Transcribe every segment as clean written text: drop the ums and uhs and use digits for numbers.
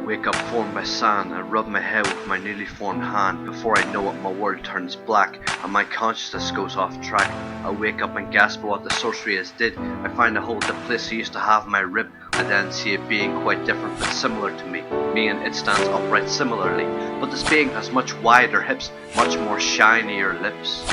wake up formed by sand. I rub my head with my newly formed hand. Before I know it, my world turns black and my consciousness goes off track. I wake up and gasp at what the sorcery has did. I find a hole at the place I used to have my rib. I then see it being quite different but similar to me. Me and it stands upright similarly, but this being has much wider hips, much more shinier lips.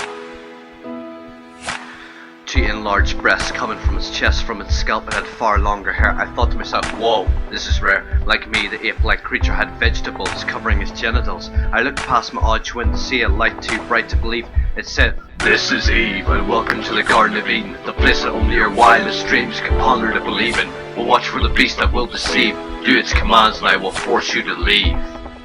Two enlarged breasts coming from its chest. From its scalp it had far longer hair. I thought to myself, whoa, this is rare. Like me, the ape-like creature had vegetables covering its genitals. I looked past my odd twin to see a light too bright to believe. It said, "This is Eve, and welcome to the Garden of Eden, the place that only your wildest dreams can ponder to believe in. But watch for the beast that will deceive. Do its commands and I will force you to leave."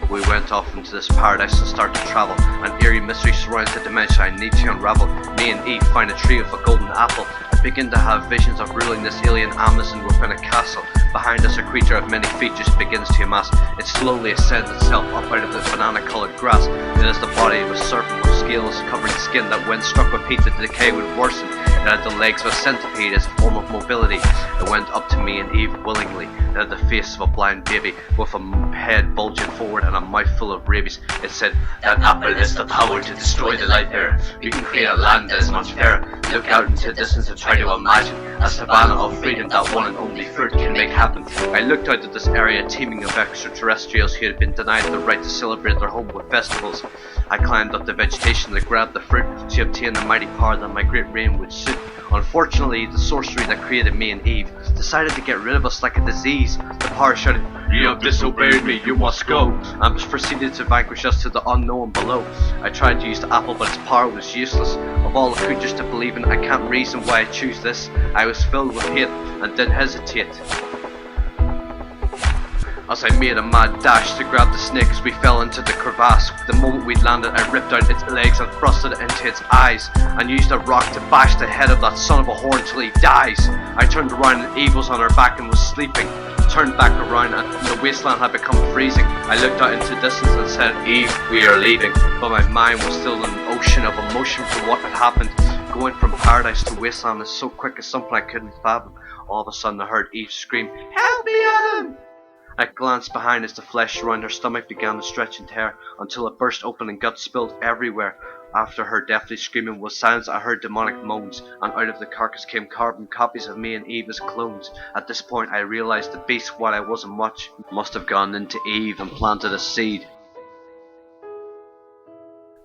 We went off into this paradise and started to travel. An eerie mystery surrounds the dimension I need to unravel. Me and Eve find a tree with a golden apple. I begin to have visions of ruling this alien Amazon within a castle. Behind us a creature of many features begins to amass. It slowly ascends itself up out of the banana coloured grass. It has the body of a serpent with scales covering skin that when struck with heat the decay would worsen. It had the legs of a centipede as a form of mobility. It went up to me and Eve willingly. It had the face of a blind baby with a head bulging forward and a mouth full of rabies. It said, "That apple has the power to destroy the light bearer. You can create a land that is much fairer. Look out into the distance and try to imagine a savannah of freedom that one and only fruit can make happen." I looked out at this area teeming of extraterrestrials who had been denied the right to celebrate their home with festivals. I climbed up the vegetation to grab the fruit to obtain the mighty power that my great reign would suit. Unfortunately, the sorcery that created me and Eve decided to get rid of us like a disease. The power shouted, "You have disobeyed me, you must go," and proceeded to vanquish us to the unknown below. I tried to use the apple, but its power was useless. Of all the creatures to believe in, I can't reason why I choose this. I was filled with hate and didn't hesitate. As I made a mad dash to grab the snake as we fell into the crevasse. The moment we landed, I ripped out its legs and thrusted it into its eyes, and used a rock to bash the head of that son of a whore till he dies. I turned around and Eve was on her back and was sleeping. Turned back around and the wasteland had become freezing. I looked out into the distance and said, "Eve, we are leaving." But my mind was still an ocean of emotion for what had happened. Going from paradise to wasteland is so quick as something I couldn't fathom. All of a sudden I heard Eve scream, "Help me, Adam!" I glanced behind as the flesh around her stomach began to stretch and tear until it burst open and guts spilled everywhere. After her deathly screaming was silence, I heard demonic moans, and out of the carcass came carbon copies of me and Eve as clones. At this point I realised the beast, while I wasn't much, must have gone into Eve and planted a seed.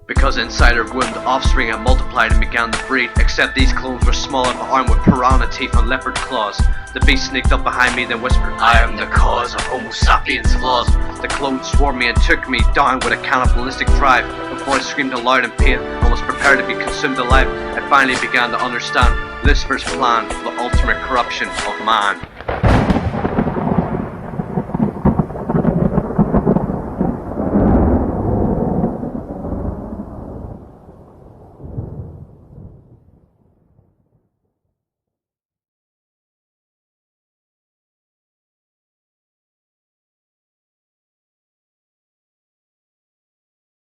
Because inside her womb the offspring had multiplied and began to breed, except these clones were smaller but armed with piranha teeth and leopard claws. The beast sneaked up behind me then whispered, "I am the cause of Homo sapiens' flaws." The clones swarmed me and took me down with a cannibalistic drive. Before I screamed aloud in pain and was prepared to be consumed alive, I finally began to understand Lucifer's plan for the ultimate corruption of man.